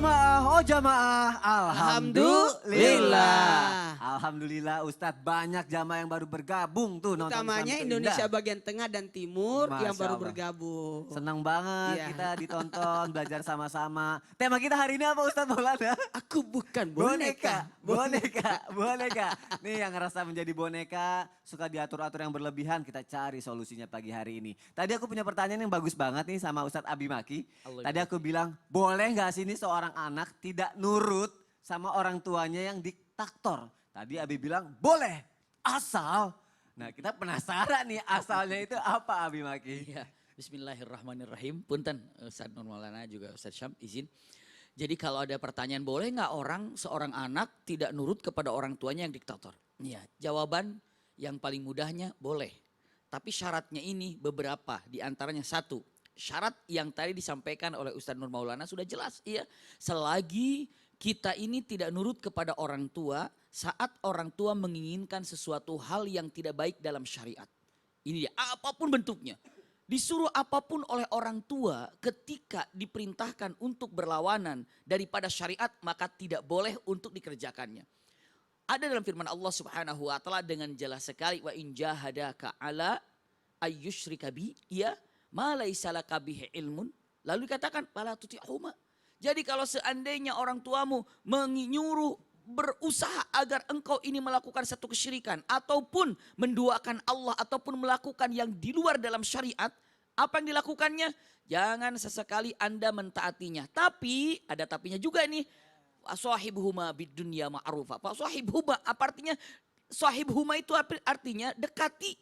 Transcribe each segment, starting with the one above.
oh jamaah, Alhamdulillah. Alhamdulillah Ustadz, banyak jamaah yang baru bergabung tuh nonton Utamanya Islam Indonesia Indah. bagian tengah dan timur yang Masya baru Allah. bergabung. Senang banget Iya. kita ditonton, belajar sama-sama. Tema kita hari ini apa Ustadz Maulana? Aku bukan boneka. Boneka. Nih yang ngerasa menjadi boneka, suka diatur-atur yang berlebihan, kita cari solusinya pagi hari ini. Tadi aku punya pertanyaan yang bagus banget nih sama Ustadz Abi Maki. Tadi aku bilang, boleh gak sih ini seorang anak tidak nurut sama orang tuanya yang diktator? Tadi Abi bilang, boleh, asal. Nah kita penasaran nih asalnya itu apa Abi Maki? Ya, bismillahirrahmanirrahim. Punten Ustadz Nur Maulana juga Ustadz Syam izin. Jadi kalau ada pertanyaan boleh nggak seorang anak tidak nurut kepada orang tuanya yang diktator? Iya, jawaban yang paling mudahnya boleh. Tapi syaratnya ini beberapa, diantaranya satu. Syarat yang tadi disampaikan oleh Ustadz Nur Maulana sudah jelas. Iya, selagi kita ini tidak nurut kepada orang tua saat orang tua menginginkan sesuatu hal yang tidak baik dalam syariat. Ini dia, apapun bentuknya. Disuruh apapun oleh orang tua ketika diperintahkan untuk berlawanan daripada syariat maka tidak boleh untuk dikerjakannya. Ada dalam firman Allah Subhanahu wa taala dengan jelas sekali wa in jahadaka ala ayyusyrika bi ya ma laisa laka bihi ilmun. Lalu dikatakan fala tuti'huma. Jadi kalau seandainya orang tuamu menyuruh berusaha agar engkau ini melakukan satu kesyirikan ataupun menduakan Allah ataupun melakukan yang di luar dalam syariat, apa yang dilakukannya? Jangan sesekali Anda mentaatinya. Tapi ada tapinya juga nih. Sahibuhuma bidunya ma'rufa. Sahibuhuma apa artinya? Sahibuhuma itu artinya dekati,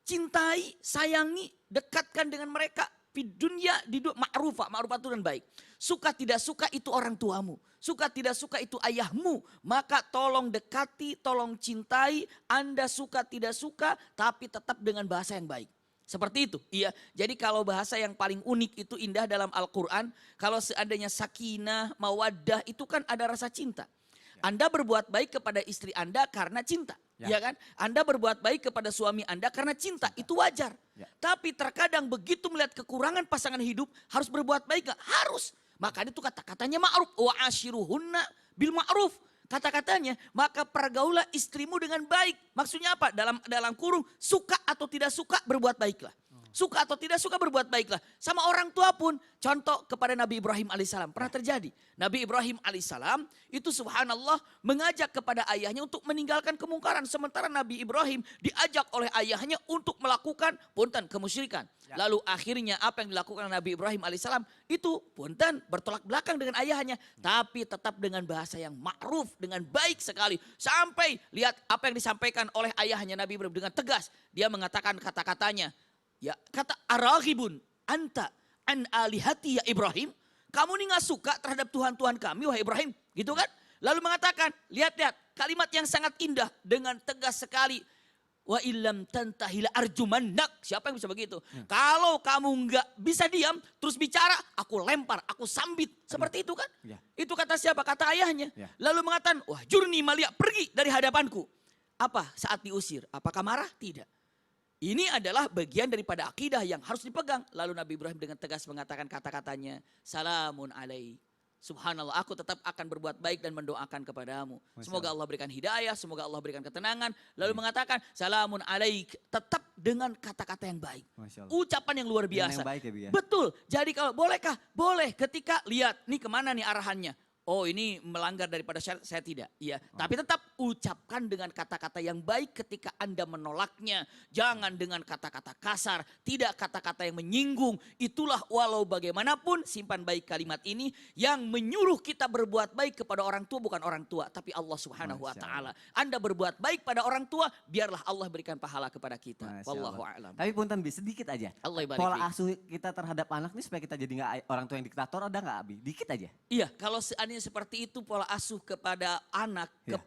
cintai, sayangi, dekatkan dengan mereka. Bidunya ma'rufa, ma'rufa itu dan baik. Suka tidak suka itu orang tuamu. Suka tidak suka itu ayahmu. Maka tolong dekati, tolong cintai. Anda suka tidak suka tapi tetap dengan bahasa yang baik. Seperti itu, iya. Jadi kalau bahasa yang paling unik itu indah dalam Al-Quran. Kalau seandainya sakinah, mawaddah itu kan ada rasa cinta. Anda berbuat baik kepada istri Anda karena cinta. Ya kan? Anda berbuat baik kepada suami Anda karena cinta. Itu wajar. Tapi terkadang begitu melihat kekurangan pasangan hidup harus berbuat baik gak? Harus. Makanya itu kata-katanya ma'ruf. Wa ashiruhunna bil ma'ruf. Kata-katanya, maka pergaulah istrimu dengan baik. Maksudnya apa? Dalam kurung, suka atau tidak suka berbuat baiklah. Suka atau tidak suka berbuat baiklah. Sama orang tua pun, contoh kepada Nabi Ibrahim alaihissalam. Pernah terjadi. Nabi Ibrahim alaihissalam itu subhanallah mengajak kepada ayahnya untuk meninggalkan kemungkaran. Sementara Nabi Ibrahim diajak oleh ayahnya untuk melakukan kemusyrikan. Lalu akhirnya apa yang dilakukan Nabi Ibrahim alaihissalam itu bertolak belakang dengan ayahnya. Tapi tetap dengan bahasa yang ma'ruf, dengan baik sekali. Sampai lihat apa yang disampaikan oleh ayahnya Nabi Ibrahim dengan tegas. Dia mengatakan kata-katanya. Ya, kata araghibun anta an alihati ya Ibrahim. Kamu ini gak suka terhadap Tuhan-Tuhan kami wahai Ibrahim. Gitu kan? Lalu mengatakan, lihat-lihat kalimat yang sangat indah dengan tegas sekali. Wa illam tantahila arjumannak. Siapa yang bisa begitu? Kalau kamu nggak bisa diam, terus bicara, aku lempar, aku sambit. Seperti itu kan? Itu kata siapa? Kata ayahnya. Lalu mengatakan, wah jurni malia, pergi dari hadapanku. Apa saat diusir? Apakah marah? Tidak. Ini adalah bagian daripada akidah yang harus dipegang. Lalu Nabi Ibrahim dengan tegas mengatakan kata-katanya, salamun alaik. Subhanallah, aku tetap akan berbuat baik dan mendoakan kepadamu. Semoga Allah berikan hidayah, semoga Allah berikan ketenangan. Lalu mengatakan, salamun alaik. Tetap dengan kata-kata yang baik. Ucapan yang luar biasa. Yang baik ya, Bi, ya? Betul, jadi kalau bolehkah? Boleh ketika lihat, nih kemana nih arahannya. Oh ini melanggar daripada syariat, saya tidak. Iya, tapi tetap ucapkan dengan kata-kata yang baik ketika Anda menolaknya. Jangan dengan kata-kata kasar, tidak kata-kata yang menyinggung. Itulah walau bagaimanapun simpan baik kalimat ini yang menyuruh kita berbuat baik kepada orang tua bukan orang tua, tapi Allah Subhanahu wa taala. Anda berbuat baik pada orang tua, biarlah Allah berikan pahala kepada kita. Wallahu a'lam. Tapi punten Bi, sedikit aja. Pola asuh kita terhadap anak ini supaya kita jadi nggak orang tua yang diktator ada nggak Abi? Dikit aja. Iya, kalau seandainya seandainya seperti itu pola asuh kepada anak, Ya.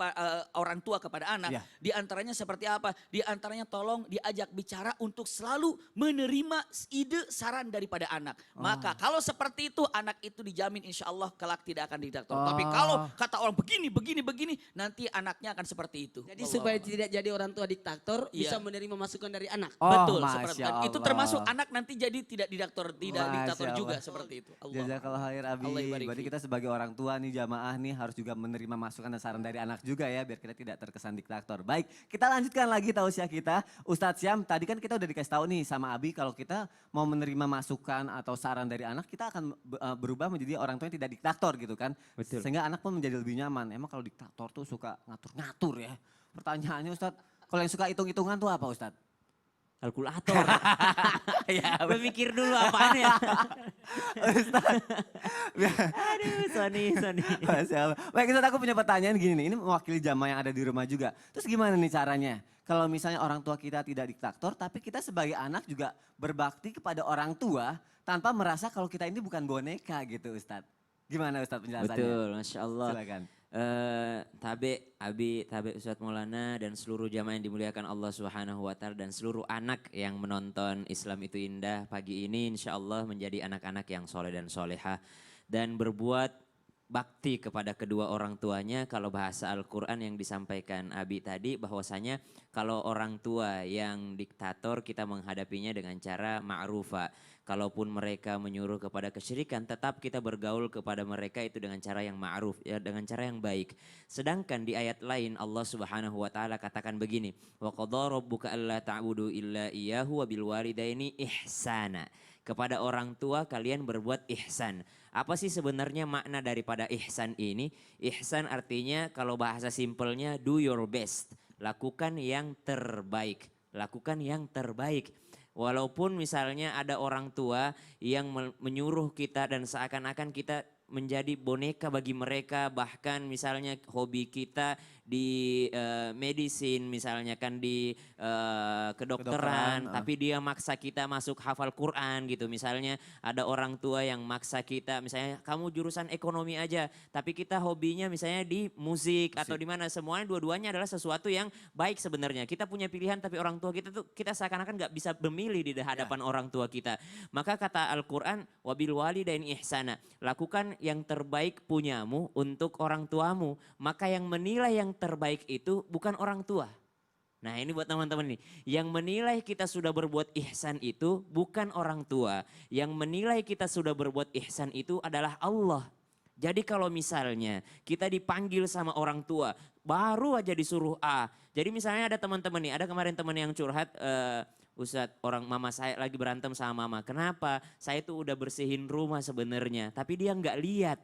orang tua kepada anak, Ya. di antaranya seperti apa? Di antaranya tolong diajak bicara untuk selalu menerima ide saran daripada anak. Maka kalau seperti itu anak itu dijamin insya Allah kelak tidak akan diktator. Tapi kalau kata orang begini, nanti anaknya akan seperti itu. Jadi Wallahu supaya a'lam. tidak jadi orang tua diktator, bisa Iya. menerima masukan dari anak. Oh, Betul, Masya seperti itu. Itu Allah. termasuk anak nanti jadi tidak diktator Masya juga Allah. seperti itu. Allah. Jazakallah khair Abi. Allah ibarik Berarti fiik. kita sebagai orang tua nih jamaah nih harus juga menerima masukan dan saran dari anak juga ya biar kita tidak terkesan diktator. Baik, kita lanjutkan lagi tausiah kita. Ustadz Syam, tadi kan kita udah dikasih tahu nih sama Abi kalau kita mau menerima masukan atau saran dari anak kita akan berubah menjadi orang tua yang tidak diktator gitu kan. Betul. Sehingga anak pun menjadi lebih nyaman. Emang kalau diktator tuh suka ngatur-ngatur ya. Pertanyaannya Ustadz, kalau yang suka hitung-hitungan tuh apa Ustadz? Kalkulator. Ya, Berpikir dulu apaan ya. Aduh, Sony. Masya Allah. Baik, Ustadz, aku punya pertanyaan gini nih. Ini mewakili jamaah yang ada di rumah juga. Terus gimana nih caranya? Kalau misalnya orang tua kita tidak diktator, tapi kita sebagai anak juga berbakti kepada orang tua tanpa merasa kalau kita ini bukan boneka gitu Ustadz. Gimana Ustadz penjelasannya? Betul, Masya Allah. Silakan. Tabe, Abi, Tabe Ustadz Maulana dan seluruh jamaah yang dimuliakan Allah Subhanahu wa Ta'ala dan seluruh anak yang menonton Islam itu indah pagi ini insya Allah menjadi anak-anak yang soleh dan soleha dan berbuat bakti kepada kedua orang tuanya. Kalau bahasa Al-Quran yang disampaikan Abi tadi bahwasanya kalau orang tua yang diktator kita menghadapinya dengan cara ma'rufa. Kalaupun mereka menyuruh kepada kesyirikan, tetap kita bergaul kepada mereka itu dengan cara yang ma'ruf, ya, dengan cara yang baik. Sedangkan di ayat lain Allah Subhanahu wa Ta'ala katakan begini, wa qadha rabbuka alla ta'budu illa iyyahu wa bil walidaini ihsana. Kepada orang tua kalian berbuat ihsan. Apa sih sebenarnya makna daripada ihsan ini? Ihsan artinya kalau bahasa simpelnya do your best, lakukan yang terbaik, lakukan yang terbaik. Walaupun misalnya ada orang tua yang menyuruh kita dan seakan-akan kita menjadi boneka bagi mereka, bahkan misalnya hobi kita di medicine misalnya kan di kedokteran, tapi dia maksa kita masuk hafal Quran gitu. Misalnya ada orang tua yang maksa kita misalnya kamu jurusan ekonomi aja, tapi kita hobinya misalnya di musik atau di mana, semuanya dua-duanya adalah sesuatu yang baik sebenarnya. Kita punya pilihan tapi orang tua kita tuh kita seakan-akan nggak bisa memilih di hadapan orang tua kita. Maka kata Al-Quran wabil walidaini ihsana, lakukan yang terbaik punyamu untuk orang tuamu. Maka yang menilai yang terbaik itu bukan orang tua. Nah ini buat teman-teman nih, yang menilai kita sudah berbuat ihsan itu bukan orang tua. Yang menilai kita sudah berbuat ihsan itu adalah Allah. Jadi kalau misalnya kita dipanggil sama orang tua, baru aja disuruh A. Jadi misalnya ada teman-teman nih, ada kemarin teman yang curhat, Ustadz, orang mama saya lagi berantem sama mama. Kenapa? Saya tuh udah bersihin rumah sebenarnya, tapi dia nggak lihat.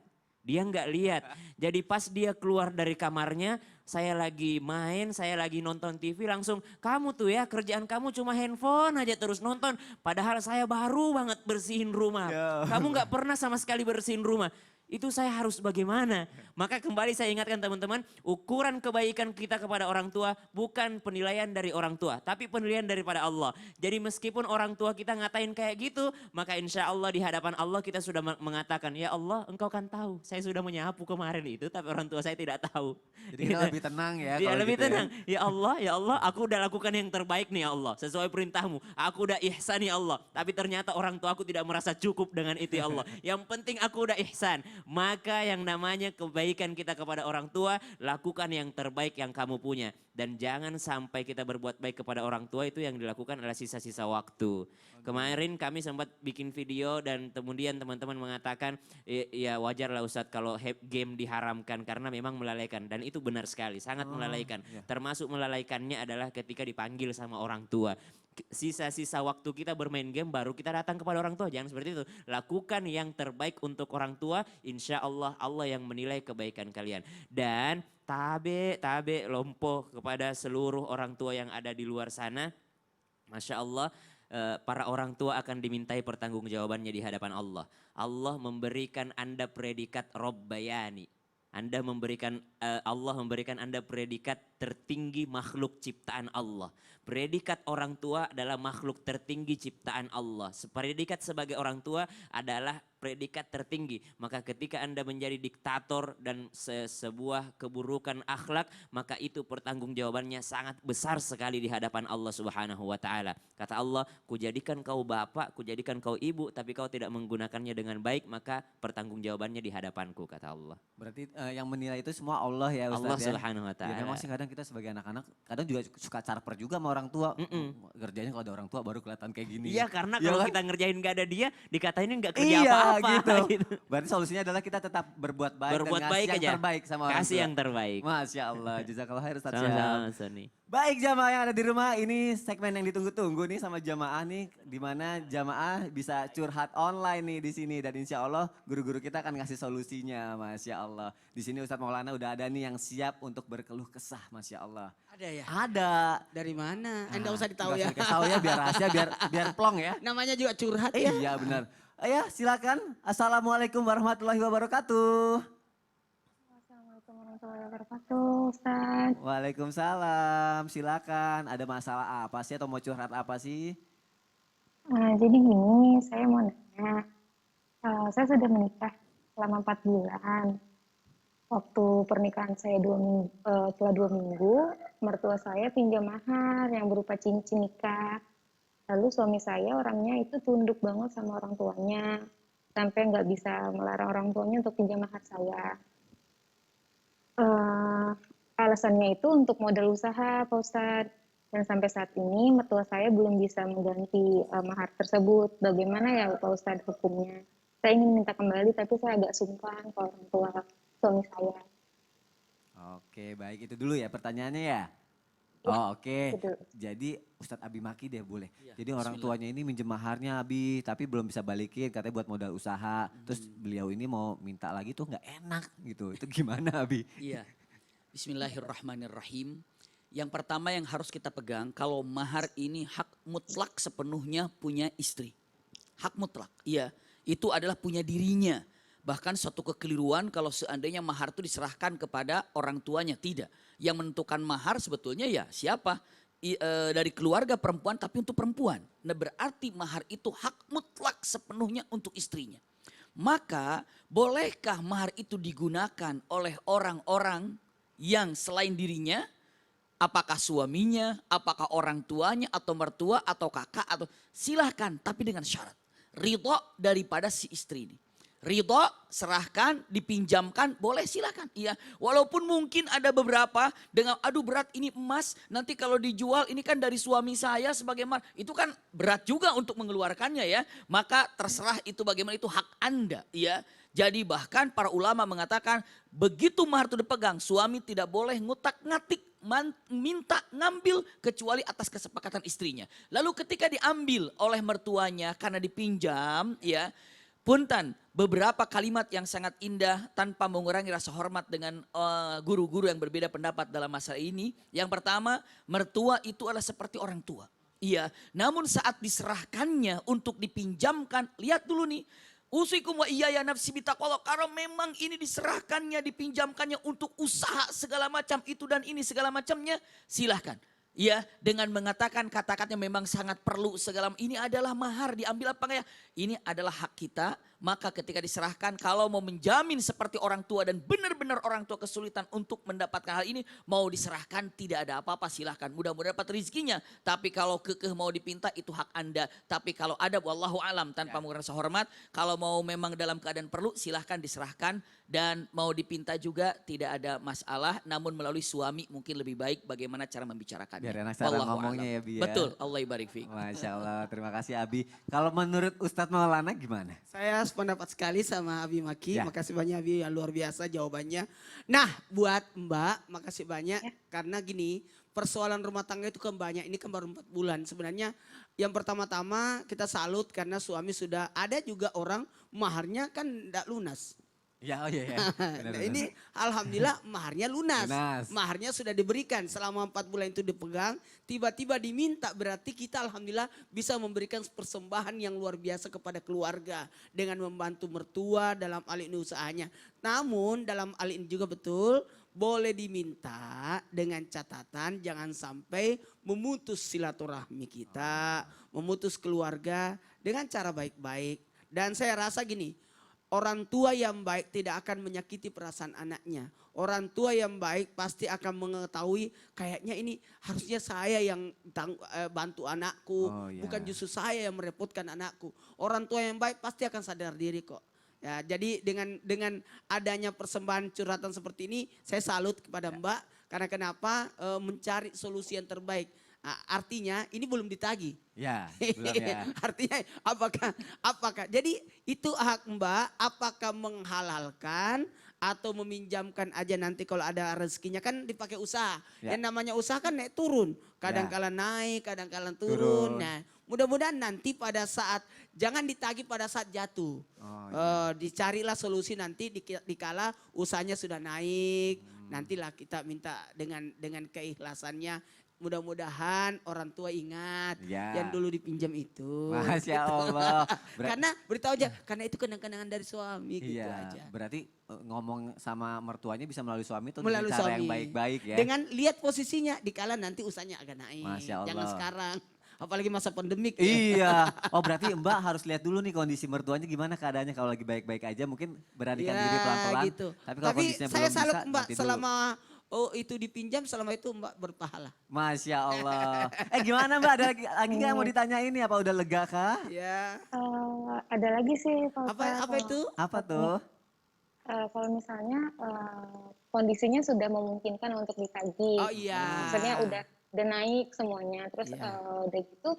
Dia nggak lihat. Jadi pas dia keluar dari kamarnya, saya lagi main, saya lagi nonton TV langsung, kamu tuh ya kerjaan kamu cuma handphone aja terus nonton. Padahal saya baru banget bersihin rumah. Kamu nggak pernah sama sekali bersihin rumah. Itu saya harus bagaimana? Maka kembali saya ingatkan teman-teman, ukuran kebaikan kita kepada orang tua bukan penilaian dari orang tua, tapi penilaian daripada Allah. Jadi meskipun orang tua kita ngatain kayak gitu, maka insya Allah di hadapan Allah kita sudah mengatakan, ya Allah engkau kan tahu, saya sudah menyapu kemarin itu, tapi orang tua saya tidak tahu. Jadi kita lebih tenang ya. Dia kalau lebih gitu tenang. Ya Allah, aku udah lakukan yang terbaik nih ya Allah. Sesuai perintahmu. Aku udah ihsan ya Allah. Tapi ternyata orang tua aku tidak merasa cukup dengan itu ya Allah. Yang penting aku udah ihsan. Maka yang namanya kebaikan kita kepada orang tua, lakukan yang terbaik yang kamu punya. Dan jangan sampai kita berbuat baik kepada orang tua itu yang dilakukan adalah sisa-sisa waktu. Kemarin kami sempat bikin video dan kemudian teman-teman mengatakan, ya wajar lah Ustadz kalau game diharamkan karena memang melalaikan. Dan itu benar sekali, sangat melalaikan. Termasuk melalaikannya adalah ketika dipanggil sama orang tua. Sisa-sisa waktu kita bermain game baru kita datang kepada orang tua. Jangan seperti itu. Lakukan yang terbaik untuk orang tua. Insya Allah, Allah yang menilai kebaikan kalian. Dan tabe lompoh kepada seluruh orang tua yang ada di luar sana. Masya Allah, para orang tua akan dimintai pertanggungjawabannya di hadapan Allah. Allah memberikan Anda predikat Robbayani. Allah memberikan Anda predikat tertinggi makhluk ciptaan Allah. Predikat orang tua adalah makhluk tertinggi ciptaan Allah. Predikat sebagai orang tua adalah predikat tertinggi. Maka ketika Anda menjadi diktator dan sebuah keburukan akhlak, maka itu pertanggungjawabannya sangat besar sekali di hadapan Allah Subhanahu wa taala. Kata Allah, kujadikan kau bapak, kujadikan kau ibu, tapi kau tidak menggunakannya dengan baik, maka pertanggungjawabannya di hadapanku, kata Allah. Berarti yang menilai itu semua Allah ya Ustaz Allah ya? Subhanahu wa Ya, taala. memang sih kadang kita sebagai anak-anak kadang juga suka carper juga sama orang tua. Kerjanya kalau ada orang tua baru kelihatan kayak gini. Iya, karena Iya kalau kan? kita ngerjain gak ada dia, dikatainnya nggak kerja Iya apa-apa. gitu. Berarti solusinya adalah kita tetap berbuat baik Berbuat dan baik ngasih yang aja. terbaik sama orang Kasih tua. yang terbaik. Masya Allah, jazakallah khair Ustaz Sama-sama, Syam. Sony. Baik jamaah yang ada di rumah, ini segmen yang ditunggu-tunggu nih sama jamaah nih. Dimana jamaah bisa curhat online nih di sini. Dan insya Allah guru-guru kita akan ngasih solusinya, Masya Allah. Di sini Ustadz Maulana udah ada nih yang siap untuk berkeluh kesah, Masya Allah. Ada ya? Ada. Dari mana? Enggak usah ditahu Nggak ya. usah dikasih tahu ya, biar rahasia, biar plong ya. Namanya juga curhat ya. Iya benar. Ya silakan. Assalamualaikum warahmatullahi wabarakatuh. Assalamualaikum warahmatullahi wabarakatuh, Ustaz. Waalaikumsalam. Silakan. Ada masalah apa sih atau mau curhat apa sih? Jadi gini, saya mau nanya. Saya sudah menikah selama 4 bulan. Waktu pernikahan saya 2 minggu, setelah 2 minggu, mertua saya pinjam mahar yang berupa cincin nikah. Lalu suami saya orangnya itu tunduk banget sama orang tuanya. Sampai nggak bisa melarang orang tuanya untuk pinjam mahar saya. Alasannya itu untuk modal usaha, Pak Ustadz. Dan sampai saat ini mertua saya belum bisa mengganti mahar tersebut. Bagaimana ya Pak Ustadz hukumnya? Saya ingin minta kembali tapi saya agak sungkan ke orang tua suami saya. Oke, baik itu dulu ya pertanyaannya ya. Oh, oke. Gitu. Jadi Ustadz Abi Maki deh boleh. Iya, Jadi orang bismillah. tuanya ini minjem maharnya Abi, tapi belum bisa balikin katanya buat modal usaha. Terus beliau ini mau minta lagi tuh nggak enak gitu. Itu gimana Abi? Iya. Bismillahirrahmanirrahim. Yang pertama yang harus kita pegang, kalau mahar ini hak mutlak sepenuhnya punya istri. Hak mutlak, iya. Itu adalah punya dirinya. Bahkan suatu kekeliruan kalau seandainya mahar itu diserahkan kepada orang tuanya. Tidak. Yang menentukan mahar sebetulnya ya siapa? Dari keluarga perempuan tapi untuk perempuan. Nah berarti mahar itu hak mutlak sepenuhnya untuk istrinya. Maka bolehkah mahar itu digunakan oleh orang-orang yang selain dirinya? Apakah suaminya, apakah orang tuanya atau mertua atau kakak atau silahkan tapi dengan syarat. Ridho daripada si istri ini. Ridho, serahkan, dipinjamkan, boleh silakan. Iya, walaupun mungkin ada beberapa dengan aduh berat ini emas, nanti kalau dijual ini kan dari suami saya sebagai mahar. Itu kan berat juga untuk mengeluarkannya ya. Maka terserah itu bagaimana itu hak Anda ya. Jadi bahkan para ulama mengatakan begitu mahar itu dipegang, suami tidak boleh ngutak-ngatik minta ngambil kecuali atas kesepakatan istrinya. Lalu ketika diambil oleh mertuanya karena dipinjam ya, punten beberapa kalimat yang sangat indah tanpa mengurangi rasa hormat dengan guru-guru yang berbeda pendapat dalam masalah ini. Yang pertama, mertua itu adalah seperti orang tua. Iya, namun saat diserahkannya untuk dipinjamkan, lihat dulu nih. Usikum wa iyaya nafsi bitaqwallah. Karena memang ini diserahkannya, dipinjamkannya untuk usaha segala macam itu dan ini segala macamnya, silahkan. Ya, dengan mengatakan kata-katanya memang sangat perlu segala ini adalah mahar diambil apa enggak ya? Ini adalah hak kita. Maka ketika diserahkan kalau mau menjamin seperti orang tua dan benar-benar orang tua kesulitan untuk mendapatkan hal ini, mau diserahkan tidak ada apa-apa silahkan. Mudah-mudahan dapat rezekinya. Tapi kalau kekeh mau dipinta itu hak Anda. Tapi kalau ada wallahu alam tanpa mengurangi rasa hormat, kalau mau memang dalam keadaan perlu silahkan diserahkan. Dan mau dipinta juga tidak ada masalah, namun melalui suami mungkin lebih baik bagaimana cara membicarakannya. Biar enak cara Wallahu ngomongnya a'lam. ya, Bi, ya. Betul, Allah ibarik fiik. Masya Allah, terima kasih Abi. Kalau menurut Ustadz Maulana gimana? Saya sependapat sekali sama Abi Maki. Ya. Makasih banyak Abi, ya, luar biasa jawabannya. Nah buat Mbak, makasih banyak. Karena gini, persoalan rumah tangga itu kan banyak. Ini kan baru 4 bulan. Sebenarnya yang pertama-tama kita salut karena suami sudah ada juga orang maharnya kan tidak lunas. Ya, oh iya ya. Nah, ini alhamdulillah maharnya lunas. Lunas. Maharnya sudah diberikan selama 4 bulan itu dipegang. Tiba-tiba diminta berarti kita alhamdulillah bisa memberikan persembahan yang luar biasa kepada keluarga. Dengan membantu mertua dalam hal ini usahanya. Namun dalam hal ini juga betul boleh diminta dengan catatan jangan sampai memutus silaturahmi kita. Memutus keluarga dengan cara baik-baik. Dan saya rasa gini. orang tua yang baik tidak akan menyakiti perasaan anaknya. Orang tua yang baik pasti akan mengetahui kayaknya ini harusnya saya yang bantu anakku, Oh, iya. bukan justru saya yang merepotkan anakku. Orang tua yang baik pasti akan sadar diri kok. Ya, jadi dengan adanya persembahan curhatan seperti ini, saya salut kepada Mbak karena kenapa mencari solusi yang terbaik. Nah, artinya ini belum ditagih. Ya, belum ya. Artinya apakah jadi itu hak Mbak apakah menghalalkan atau meminjamkan aja nanti kalau ada rezekinya kan dipakai usaha. Ya. Yang namanya usaha kan naik turun. Kadang-kala naik, kadang-kala turun. Nah, mudah-mudahan nanti pada saat jangan ditagih pada saat jatuh. Oh, Dicarilah solusi nanti dikala usahanya sudah naik. Nantilah kita minta dengan keikhlasannya. Mudah-mudahan orang tua ingat Ya. yang dulu dipinjam itu. Masya Allah. Karena beritahu aja, karena itu kenang-kenangan dari suami gitu Iya, aja. berarti ngomong sama mertuanya bisa melalui suami atau Melalui dengan cara yang suami. baik-baik ya. Dengan lihat posisinya dikala nanti usahanya agak naik. Masya Allah. Jangan sekarang. Apalagi masa pandemik. Iya. Oh berarti Mbak harus lihat dulu nih kondisi mertuanya gimana keadaannya. Kalau lagi baik-baik aja mungkin beranikan Ya, diri pelan-pelan. gitu. Tapi kalau Tapi kondisinya saya belum salut bisa, Mbak nanti dulu. selama itu dipinjam selama itu Mbak berpahala. Masya Allah. Gimana Mbak, ada lagi nggak yang mau ditanyain nih? Apa udah lega kah? Ya. Ada lagi sih Pak Apa Ustadz. itu? Apa tuh? Kalau misalnya kondisinya sudah memungkinkan untuk ditagih. Oh iya. Maksudnya udah naik semuanya. Terus Iya. udah gitu,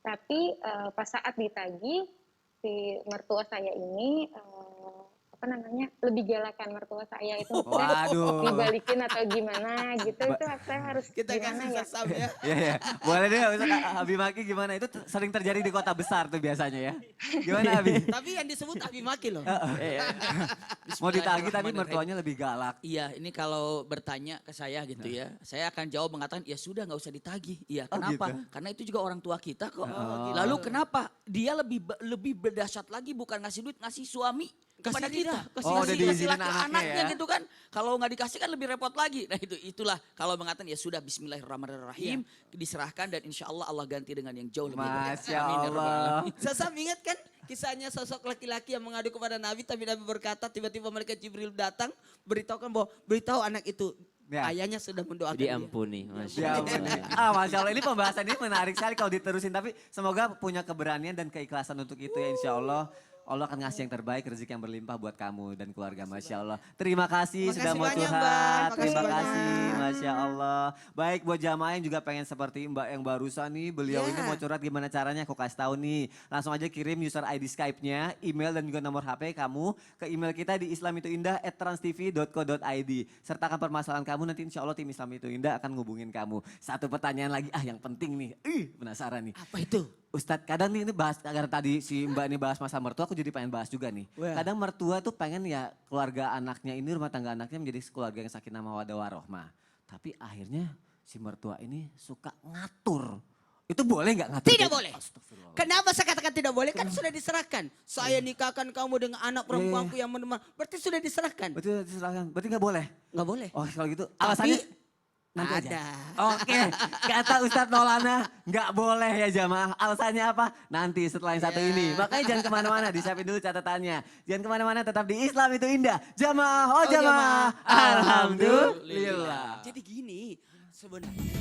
tapi pas saat ditagih, si mertua saya ini lebih galakan mertua saya itu Waduh. dibalikin atau gimana gitu. Itu saya harus Kita gimana kasih ya? sesam ya. Iya ya. Boleh deh Ustaz Abi Maki gimana? Itu sering terjadi di kota besar tuh biasanya ya. Gimana Abi? Tapi yang disebut Abi Maki loh. Mau ditagih tapi Bismillahirrahmanirrahim. mertuanya lebih galak. Iya, ini kalau bertanya ke saya gitu ya, saya akan jawab mengatakan ya sudah nggak usah ditagih. Iya, Oh, kenapa? gitu? Karena itu juga orang tua kita kok. gitu. Lalu kenapa? Dia lebih berdahsyat lagi bukan ngasih duit, ngasih suami kepada Kasih kita. kita, Oh, udah diizinin laki anaknya anaknya ya? gitu kan. Kalau nggak dikasih kan lebih repot lagi. Nah itulah kalau mengatakan ya sudah Bismillahirrahmanirrahim diserahkan dan insya Allah Allah ganti dengan yang jauh lebih baik. Masya Amin, ya Rabbal Allah. Alamin. Sesam ingat kan kisahnya sosok laki-laki yang mengadu kepada Nabi tapi Nabi berkata tiba-tiba malaikat Jibril datang beritahu anak itu Ya. ayahnya sudah mendoakan dia. Diampuni, Masya Ya Allah. ampun. Masya Allah ini pembahasan ini menarik sekali kalau diterusin. Tapi semoga punya keberanian dan keikhlasan untuk itu ya insya Allah. Allah akan ngasih yang terbaik, rezeki yang berlimpah buat kamu dan keluarga. Masya Allah. Terima kasih Makasih sudah mau banyak, curhat. Mbak. Terima Makasih kasih. banyak. Masya Allah. Baik buat jamaah yang juga pengen seperti Mbak yang barusan nih. Beliau Ya. ini mau curhat gimana caranya aku kasih tahu nih. Langsung aja kirim user ID Skype-nya, email dan juga nomor HP kamu ke email kita di islamituindah@transtv.co.id. Sertakan permasalahan kamu nanti insya Allah tim Islam Itu Indah akan ngubungin kamu. Satu pertanyaan lagi yang penting nih. Penasaran nih. Apa itu? Ustadz kadang nih ini bahas, karena tadi si Mbak ini bahas masalah mertua, aku jadi pengen bahas juga nih. Wah. Kadang mertua tuh pengen ya keluarga anaknya ini, rumah tangga anaknya menjadi keluarga yang sakinah mawaddah warohmah. Tapi akhirnya si mertua ini suka ngatur. Itu boleh nggak ngatur? Tidak boleh. Astagfirullah. Kenapa saya katakan tidak boleh? Kan sudah diserahkan. Saya nikahkan kamu dengan anak perempuanku yang menemani. Berarti sudah diserahkan. Berarti diserahkan. Berarti nggak boleh? Nggak boleh. Oh kalau gitu alasannya nanti aja. Ada. Oke, kata Ustadz Maulana nggak boleh ya jamaah. Alasannya apa? Nanti setelah yang satu Ya. ini. Makanya jangan kemana-mana, disiapin dulu catatannya. Jangan kemana-mana, tetap di Islam Itu Indah. Jamaah, jamaah. Alhamdulillah. Jadi gini sebenarnya.